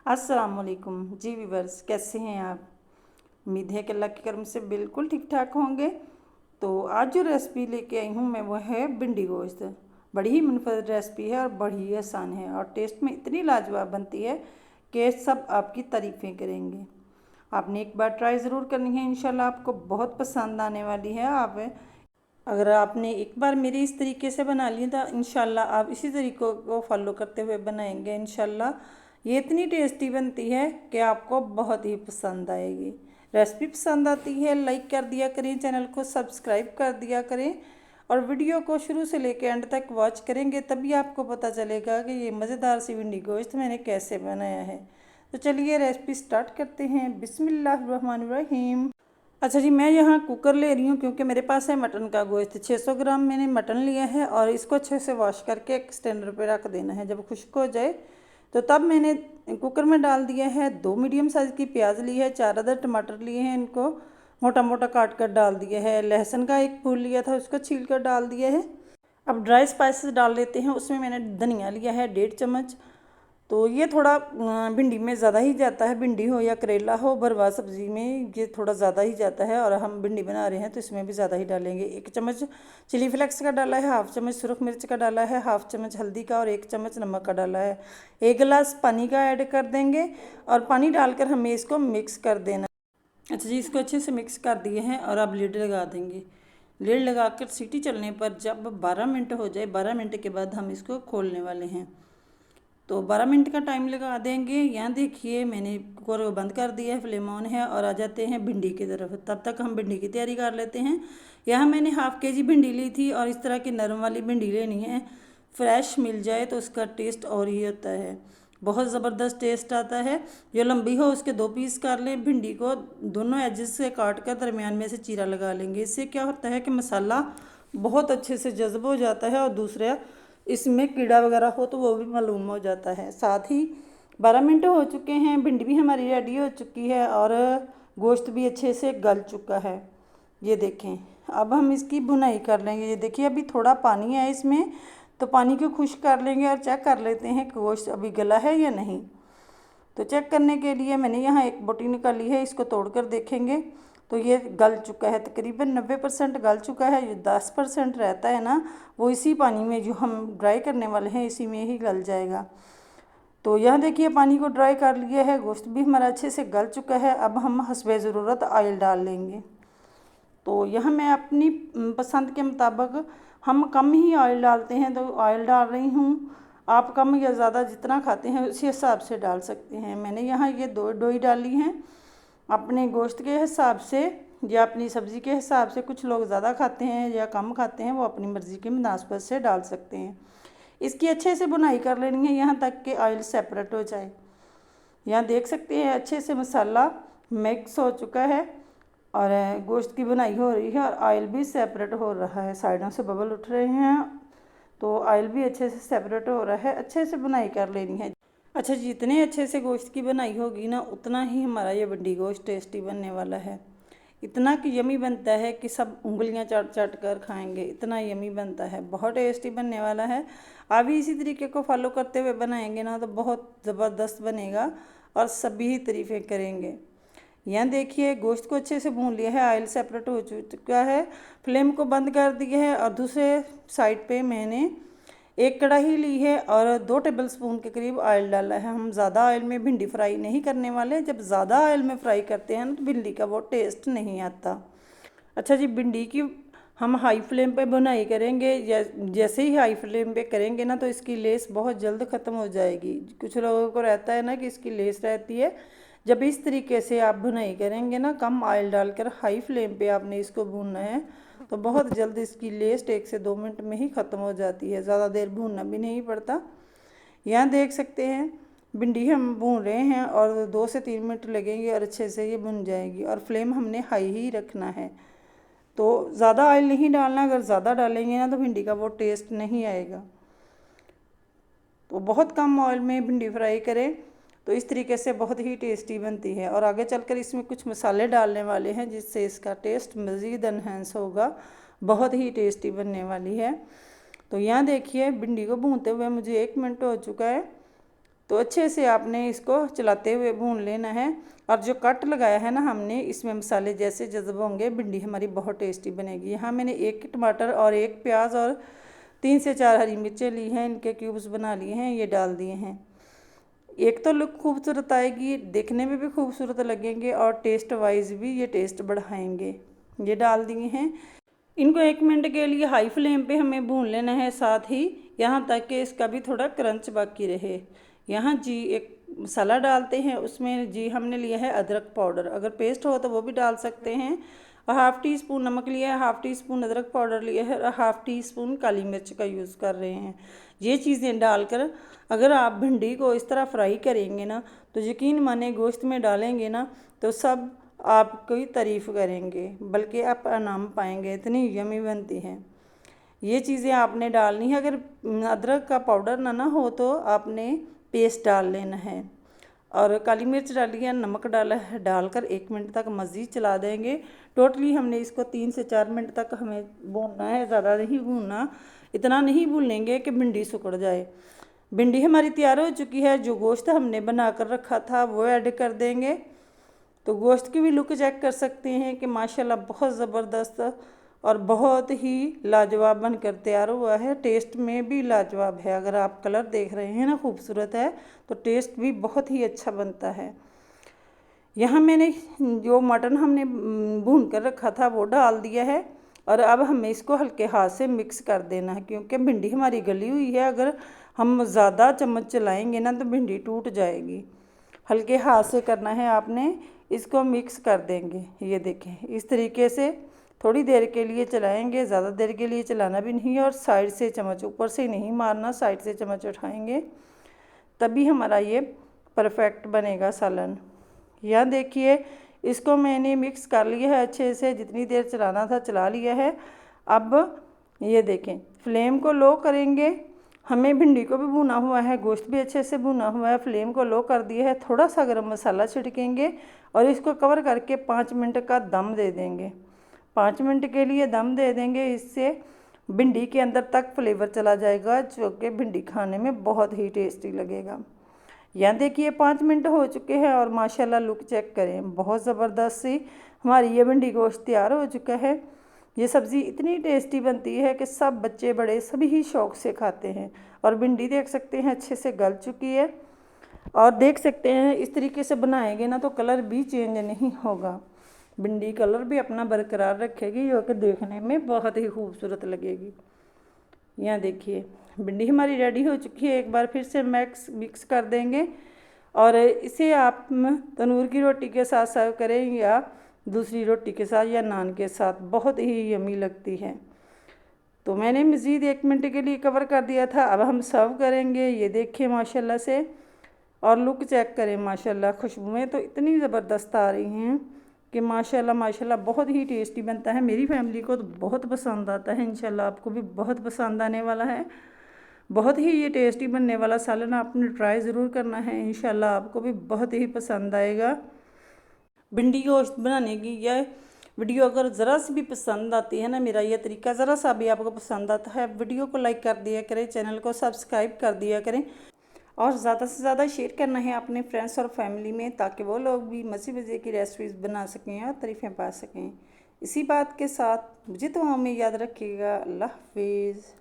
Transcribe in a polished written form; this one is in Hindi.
अस्सलाम वालेकुम जी व्यूवर्स, कैसे हैं आप। उम्मीद है कि अल्लाह के करम से बिल्कुल ठीक ठाक होंगे। तो आज जो रेसिपी लेके आई हूँ मैं वो है भिंडी गोश्त। बड़ी ही मुनफरद रेसिपी है और बड़ी ही आसान है और टेस्ट में इतनी लाजवाब बनती है कि सब आपकी तारीफ़ें करेंगे। आपने एक बार ट्राई ज़रूर करनी है, इंशाल्लाह आपको बहुत पसंद आने वाली है। आप अगर आपने एक बार मेरी इस तरीके से बना ली तो इंशाल्लाह आप इसी तरीक़ों को फॉलो करते हुए बनाएंगे। इंशाल्लाह ये इतनी टेस्टी बनती है कि आपको बहुत ही पसंद आएगी। रेसिपी पसंद आती है लाइक कर दिया करें, चैनल को सब्सक्राइब कर दिया करें और वीडियो को शुरू से लेकर एंड तक वॉच करेंगे, तभी आपको पता चलेगा कि ये मज़ेदार सी भिंडी गोश्त मैंने कैसे बनाया है। तो चलिए रेसिपी स्टार्ट करते हैं। बिस्मिल्लाहिर्रहमानिर्रहीम। अच्छा जी, मैं यहाँ कुकर ले रही हूँ क्योंकि मेरे पास है मटन का गोश्त। 600 ग्राम मैंने मटन लिया है और इसको अच्छे से वॉश करके एक स्टैंडर पे रख देना है। जब खुश्क हो जाए तो तब मैंने कुकर में डाल दिया है। 2 मीडियम साइज़ की प्याज ली है, 4 अदर टमाटर लिए हैं, इनको मोटा मोटा काट कर डाल दिया है। लहसुन का एक फूल लिया था, उसको छील कर डाल दिया है। अब ड्राई स्पाइसेस डाल लेते हैं। उसमें मैंने धनिया लिया है 1.5 चम्मच। तो ये थोड़ा भिंडी में ज़्यादा ही जाता है, भिंडी हो या करेला हो, भरवा सब्ज़ी में ये थोड़ा ज़्यादा ही जाता है और हम भिंडी बना रहे हैं तो इसमें भी ज़्यादा ही डालेंगे। 1 चम्मच चिली फ्लेक्स का डाला है, 1/2 चम्मच सुरख मिर्च का डाला है, 1/2 चम्मच हल्दी का और 1 चम्मच नमक का डाला है। 1 गिलास पानी का ऐड कर देंगे और पानी डालकर हमें इसको मिक्स कर देना। अच्छा जी, इसको अच्छे से मिक्स कर दिए हैं और अब लीड लगा देंगे। लीड लगाकर सीटी चलने पर जब 12 मिनट हो जाए, 12 मिनट के बाद हम इसको खोलने वाले हैं। तो 12 मिनट का टाइम लगा देंगे। यहाँ देखिए मैंने कुकर को बंद कर दिया है, फ्लेम ऑन है और आ जाते हैं भिंडी की तरफ। तब तक हम भिंडी की तैयारी कर लेते हैं। यहाँ मैंने 1/2 kg भिंडी ली थी और इस तरह की नरम वाली भिंडी लेनी है। फ्रेश मिल जाए तो उसका टेस्ट और ही होता है, बहुत ज़बरदस्त टेस्ट आता है। जो लंबी हो उसके 2 पीस कर लें। भिंडी को दोनों एजेस से काट कर दरमियान में से चीरा लगा लेंगे। इससे क्या होता है कि मसाला बहुत अच्छे से जज्ब हो जाता है और दूसरा इसमें कीड़ा वगैरह हो तो वो भी मालूम हो जाता है। साथ ही 12 मिनट हो चुके हैं, भिंडी भी हमारी रेडी हो चुकी है और गोश्त भी अच्छे से गल चुका है। ये देखें, अब हम इसकी भुनाई कर लेंगे। ये देखिए अभी थोड़ा पानी है इसमें, तो पानी को खुश्क कर लेंगे और चेक कर लेते हैं कि गोश्त अभी गला है या नहीं। तो चेक करने के लिए मैंने यहाँ एक बोटी निकाली है, इसको तोड़कर देखेंगे तो ये गल चुका है। तकरीबन 90% गल चुका है। जो 10% रहता है ना, वो इसी पानी में जो हम ड्राई करने वाले हैं इसी में ही गल जाएगा। तो यहाँ देखिए पानी को ड्राई कर लिया है, गोश्त भी हमारा अच्छे से गल चुका है। अब हम हस्बे ज़रूरत ऑयल डाल लेंगे। तो यहाँ मैं अपनी पसंद के मुताबिक हम कम ही ऑयल डालते हैं, तो ऑयल डाल रही हूँ। आप कम या ज़्यादा जितना खाते हैं उसी हिसाब से डाल सकते हैं। मैंने यहाँ ये 2 डोई डाली हैं अपने गोश्त के हिसाब से या अपनी सब्ज़ी के हिसाब से। कुछ लोग ज़्यादा खाते हैं या कम खाते हैं, वो अपनी मर्ज़ी के मुनासबत से डाल सकते हैं। इसकी अच्छे से बुनाई कर लेनी है यहाँ तक कि ऑयल सेपरेट हो जाए। यहाँ देख सकते हैं अच्छे से मसाला मिक्स हो चुका है और गोश्त की बुनाई हो रही है और ऑयल भी सेपरेट हो रहा है। साइडों से बबल उठ रहे हैं तो ऑयल भी अच्छे से सेपरेट हो रहा है। अच्छे से बुनाई कर लेनी है। अच्छा, जितने अच्छे से गोश्त की बनाई होगी ना, उतना ही हमारा ये भिंडी गोश्त टेस्टी बनने वाला है। इतना कि यमी बनता है कि सब उंगलियां चाट चाट कर खाएंगे, इतना यमी बनता है, बहुत टेस्टी बनने वाला है। आप भी इसी तरीके को फॉलो करते हुए बनाएंगे ना तो बहुत ज़बरदस्त बनेगा और सभी तारीफ़ें करेंगे। यहाँ देखिए गोश्त को अच्छे से भून लिया है, ऑयल सेपरेट हो चुका है। फ्लेम को बंद कर दिया है और दूसरे साइड पे मैंने एक कढ़ाई ली है और 2 टेबलस्पून के करीब ऑयल डाला है। हम ज़्यादा ऑयल में भिंडी फ्राई नहीं करने वाले। जब ज़्यादा ऑयल में फ्राई करते हैं ना तो भिंडी का वो टेस्ट नहीं आता। अच्छा जी, भिंडी की हम हाई फ्लेम पे बुनाई करेंगे। जैसे ही हाई फ्लेम पे करेंगे ना तो इसकी लेस बहुत जल्द ख़त्म हो जाएगी। कुछ लोगों को रहता है ना कि इसकी लेस रहती है। जब इस तरीके से आप भुनाई करेंगे ना, कम ऑयल डालकर हाई फ्लेम पे आपने इसको भूनना है, तो बहुत जल्द इसकी लेस्ट 1 से 2 मिनट में ही ख़त्म हो जाती है। ज़्यादा देर भूनना भी नहीं पड़ता। यहाँ देख सकते हैं भिंडी हम भून रहे हैं और 2 से 3 मिनट लगेंगे और अच्छे से ये भुन जाएगी और फ्लेम हमने हाई ही रखना है। तो ज़्यादा ऑयल नहीं डालना, अगर ज़्यादा डालेंगे ना तो भिंडी का वो टेस्ट नहीं आएगा। तो बहुत कम ऑयल में भिंडी फ्राई करें तो इस तरीके से बहुत ही टेस्टी बनती है। और आगे चलकर इसमें कुछ मसाले डालने वाले हैं जिससे इसका टेस्ट मज़ीद एनहेंस होगा, बहुत ही टेस्टी बनने वाली है। तो यहाँ देखिए भिंडी को भूनते हुए मुझे 1 मिनट हो चुका है। तो अच्छे से आपने इसको चलाते हुए भून लेना है। और जो कट लगाया है ना हमने, इसमें मसाले जैसे जज़ब होंगे भिंडी हमारी बहुत टेस्टी बनेगी। यहाँ मैंने 1 टमाटर और 1 प्याज और 3 से 4 हरी मिर्चें ली हैं, इनके क्यूब्स बना लिए हैं, ये डाल दिए हैं। एक तो लुक खूबसूरत आएगी, देखने में भी खूबसूरत लगेंगे और टेस्ट वाइज भी ये टेस्ट बढ़ाएंगे। ये डाल दिए हैं। इनको 1 मिनट के लिए हाई फ्लेम पे हमें भून लेना है, साथ ही यहाँ तक कि इसका भी थोड़ा क्रंच बाकी रहे। यहाँ जी एक मसाला डालते हैं, उसमें जी हमने लिया है अदरक पाउडर, अगर पेस्ट हो तो वो भी डाल सकते हैं। और 1/2 टी स्पून नमक लिया है, 1/2 टी स्पून अदरक पाउडर लिया है और 1/2 टी स्पून काली मिर्च का यूज़ कर रहे हैं। ये चीज़ें डालकर अगर आप भिंडी को इस तरह फ्राई करेंगे ना, तो यकीन माने गोश्त में डालेंगे ना तो सब आपकी तारीफ़ करेंगे, बल्कि आप इनाम पाएंगे, इतनी यमी बनती है। ये चीज़ें आपने डालनी है। अगर अदरक का पाउडर ना हो तो आपने पेस्ट डाल लेना है। और काली मिर्च डाली है, नमक डाला है, डालकर 1 मिनट तक मज़ीद चला देंगे। टोटली हमने इसको 3 से 4 मिनट तक हमें भूनना है, ज़्यादा नहीं भूनना। इतना नहीं भूनेंगे कि भिंडी सिकुड़ जाए। भिंडी हमारी तैयार हो चुकी है। जो गोश्त हमने बना कर रखा था वो ऐड कर देंगे। तो गोश्त की भी लुक चेक कर सकते हैं कि माशाल्लाह बहुत ज़बरदस्त और बहुत ही लाजवाब बनकर तैयार हुआ है। टेस्ट में भी लाजवाब है। अगर आप कलर देख रहे हैं ना खूबसूरत है, तो टेस्ट भी बहुत ही अच्छा बनता है। यहाँ मैंने जो मटन हमने भून कर रखा था वो डाल दिया है। और अब हमें इसको हल्के हाथ से मिक्स कर देना है, क्योंकि भिंडी हमारी गली हुई है। अगर हम ज़्यादा चम्मच चलाएंगे ना तो भिंडी टूट जाएगी। हल्के हाथ से करना है आपने, इसको मिक्स कर देंगे। ये देखें, इस तरीके से थोड़ी देर के लिए चलाएंगे, ज़्यादा देर के लिए चलाना भी नहीं है। और साइड से चम्मच ऊपर से नहीं मारना, साइड से चम्मच उठाएंगे तभी हमारा ये परफेक्ट बनेगा सालन। यहाँ देखिए, इसको मैंने मिक्स कर लिया है अच्छे से, जितनी देर चलाना था चला लिया है। अब ये देखें, फ्लेम को लो करेंगे। हमें भिंडी को भी भुना हुआ है, गोश्त भी अच्छे से भुना हुआ है। फ्लेम को लो कर दिया है। थोड़ा सा गरम मसाला छिड़केंगे और इसको कवर करके 5 मिनट का दम दे देंगे। 5 मिनट के लिए दम दे देंगे। इससे भिंडी के अंदर तक फ्लेवर चला जाएगा, जो कि भिंडी खाने में बहुत ही टेस्टी लगेगा। यहाँ देखिए 5 मिनट हो चुके हैं और माशाल्लाह लुक चेक करें, बहुत ज़बरदस्त सी हमारी ये भिंडी गोश्त तैयार हो चुका है। ये सब्ज़ी इतनी टेस्टी बनती है कि सब बच्चे बड़े सभी ही शौक़ से खाते हैं। और भिंडी देख सकते हैं अच्छे से गल चुकी है। और देख सकते हैं इस तरीके से बनाएंगे ना तो कलर भी चेंज नहीं होगा। भिंडी कलर भी अपना बरकरार रखेगी, जो कि देखने में बहुत ही खूबसूरत लगेगी। यहाँ देखिए भिंडी हमारी रेडी हो चुकी है। एक बार फिर से मिक्स कर देंगे और इसे आप तंदूर की रोटी के साथ सर्व करें या दूसरी रोटी के साथ या नान के साथ, बहुत ही यमी लगती है। तो मैंने मज़ीद 1 मिनट के लिए कवर कर दिया था। अब हम सर्व करेंगे। ये देखिए माशाल्लाह से, और लुक चेक करें माशाल्लाह, खुशबुएँ तो इतनी ज़बरदस्त आ रही हैं कि माशाल्लाह माशाल्लाह बहुत ही टेस्टी बनता है। मेरी फैमिली को तो बहुत पसंद आता है, इंशाल्लाह आपको भी बहुत पसंद आने वाला है। बहुत ही ये टेस्टी बनने वाला सालन आपने ट्राई ज़रूर करना है, इंशाल्लाह आपको भी बहुत ही पसंद आएगा। भिंडी गोश्त बनाने की यह वीडियो अगर ज़रा सी भी पसंद आती है ना, मेरा यह तरीका ज़रा सा भी आपको पसंद आता है, वीडियो को लाइक कर दिया करें, चैनल को सब्सक्राइब कर दिया करें और ज़्यादा से ज़्यादा शेयर करना है अपने फ्रेंड्स और फैमिली में, ताकि वो लोग भी मज़े मज़े की रेसिपीज़ बना सकें और तारीफ़ें पा सकें। इसी बात के साथ मुझे दुआओं में याद रखिएगा। अल्लाह हाफिज़।